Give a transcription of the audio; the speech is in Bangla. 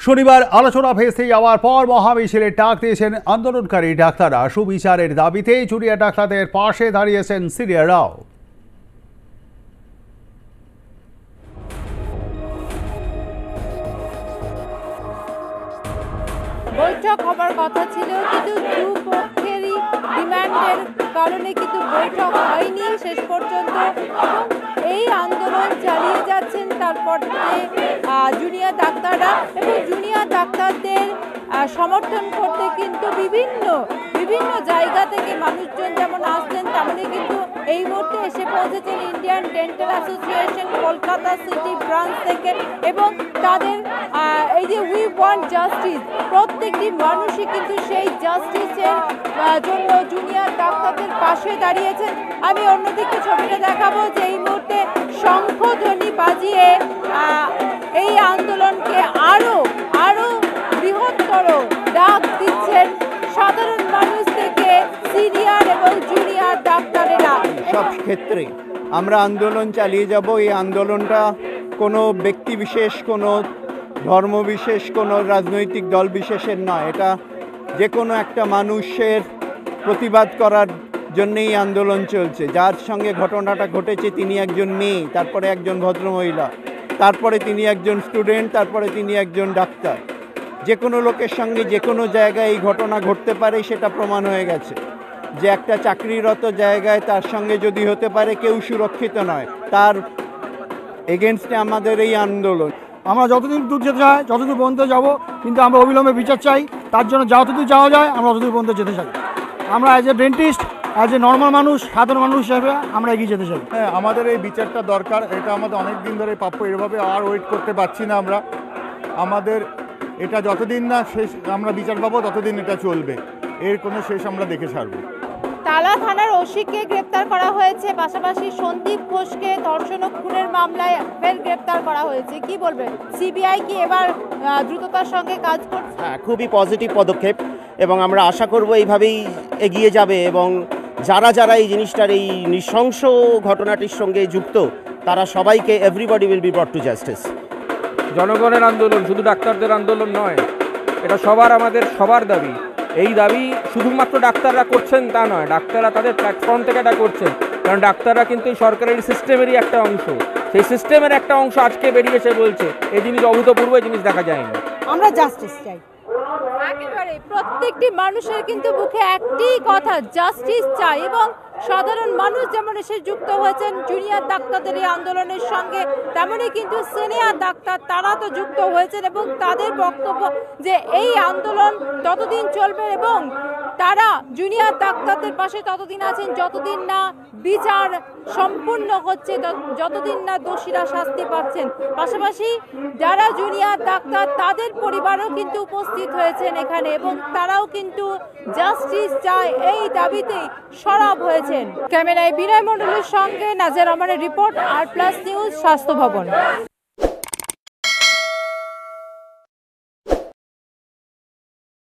শনিবার আলোচনা ভেস্তে যাওয়ার পর মহামিছিলের ডাক দিয়েছেন আন্দোলনকারী ডাক্তাররা। সুবিচারের দাবিতে জুনিয়র ডাক্তারদের পাশে দাঁড়িয়েছেন সিনিয়ররাও। বৈঠক হবার কথা ছিল, কিন্তু দুপক্ষেরই ডিমান্ডের কারণে কিন্তু বৈঠক হয়নি শেষ পর্যন্ত। এই আন্দোলন চালিয়ে যাচ্ছেন তারপর জুনিয়র ডাক্তাররা, এবং জুনিয়র ডাক্তারদের সমর্থন করতে কিন্তু বিভিন্ন জায়গা থেকে মানুষজন যেমন আসছেন, তেমনি কিন্তু এই মুহূর্তে এসে পৌঁছেছেন Indian dental association Kolkata city branch থেকে। এবং তাদের এই যে উই ওয়ান্ট জাস্টিস, প্রত্যেকটি মানুষই কিন্তু সেই জাস্টিসের জন্য জুনিয়র ডাক্তারদের পাশে দাঁড়িয়েছেন। আমি অন্যদিকে ছবিটা দেখাবো যে এই মুহূর্তে শঙ্খধ্বনি বাজিয়ে এই আন্দোলনকে আরো বৃহত্তর ডাক দিচ্ছেন সাধারণ মানুষ থেকে সিনিয়র এবং জুনিয়র ডাক্তারেরা। সব ক্ষেত্রে আমরা আন্দোলন চালিয়ে যাব। এই আন্দোলনটা কোনো ব্যক্তি বিশেষ, কোনো ধর্ম বিশেষ, কোনো রাজনৈতিক দল বিশেষের নয়। এটা যে কোনো একটা মানুষের প্রতিবাদ করার জন্যেই আন্দোলন চলছে। যার সঙ্গে ঘটনাটা ঘটেছে তিনি একজন মেয়ে, তারপরে একজন ভদ্রমহিলা, তারপরে তিনি একজন স্টুডেন্ট, তারপরে তিনি একজন ডাক্তার। যে কোনো লোকের সঙ্গে যে কোনো জায়গায় এই ঘটনা ঘটতে পারে, সেটা প্রমাণ হয়ে গেছে যে একটা চাকরিরত জায়গায় তার সঙ্গে যদি হতে পারে, কেউ সুরক্ষিত নয়। তার এগেনস্টে আমাদের এই আন্দোলন। আমরা যতদিন দূর যেতে চাই, যতদূর পর্যন্ত যাব, কিন্তু আমরা অবিলম্বে বিচার চাই। তার জন্য যতদূর যাওয়া যায় আমরা ততদূর পর্যন্ত যেতে চাই। আমরা as a dentist, as a normal মানুষ, সাধারণ মানুষ হিসেবে আমরা এগিয়ে যেতে চাই। হ্যাঁ, আমাদের এই বিচারটা দরকার। এটা আমাদের অনেক দিন ধরে প্রাপ্য। এভাবে আর ওয়েট করতে পারছি না আমরা। আমাদের এটা যতদিন না শেষ আমরা বিচার পাবো, ততদিন এটা চলবে। এর কোনো শেষ আমরা দেখে ছাড়বো। তালা থানার ওসিকে গ্রেপ্তার করা হয়েছে, পাশাপাশি সন্দীপ ঘোষকে ধর্ষণ ও খুনের মামলায় ফের গ্রেপ্তার করা হয়েছে। কি বলবেন, সিবিআই কি এবার দ্রুততার সঙ্গে কাজ করছে? হ্যাঁ, খুবই পজিটিভ পদক্ষেপ, এবং আমরা আশা করব এইভাবেই এগিয়ে যাবে। এবং যারা এই জিনিসটার, এই নৃশংস ঘটনাটির সঙ্গে যুক্ত, তারা সবাইকে everybody will be ব্রট to justice. জনগণের আন্দোলন, শুধু ডাক্তারদের আন্দোলন নয়, এটা আমাদের সবার দাবি। এই দাবি শুধুমাত্র ডাক্তাররা করছেন তা নয়, ডাক্তাররা তাদের প্ল্যাটফর্ম থেকে এটা করছেন। কারণ ডাক্তাররা কিন্তু এই সরকারের সিস্টেমেরই একটা অংশ। সেই সিস্টেমের একটা অংশ আজকে বেরিয়ে এসে বলছে এই জিনিস অভূতপূর্ব, এই জিনিস দেখা যায়নি। আমরা জাস্টিস চাই। একেবারে প্রত্যেকটি মানুষের কিন্তু মুখে একটি কথা, জাস্টিস চাই। এবং সাধারণ মানুষ যেমন এসে যুক্ত হয়েছেন জুনিয়র ডাক্তারদের এই আন্দোলনের সঙ্গে, তেমনই কিন্তু সিনিয়র ডাক্তার তারা তো যুক্ত হয়েছেন, এবং তাদের বক্তব্য যে এই আন্দোলন ততদিন চলবে এবং তারা জুনিয়র ডাক্তারদের পাশে ততদিন আছেন যতদিন না বিচার সম্পূর্ণ হচ্ছে, যতদিন না দোষীরা শাস্তি পাচ্ছেন। পাশাপাশি যারা জুনিয়র ডাক্তার তাদের পরিবারও কিন্তু উপস্থিত হয়েছেন এখানে, এবং তারাও কিন্তু জাস্টিস চায় এই দাবিতেই সরব হয়েছেন। ক্যামেরায় বিনয় মণ্ডলের সঙ্গে নাজিয়া রহমানের রিপোর্ট, আর প্লাস নিউজ, স্বাস্থ্য ভবন।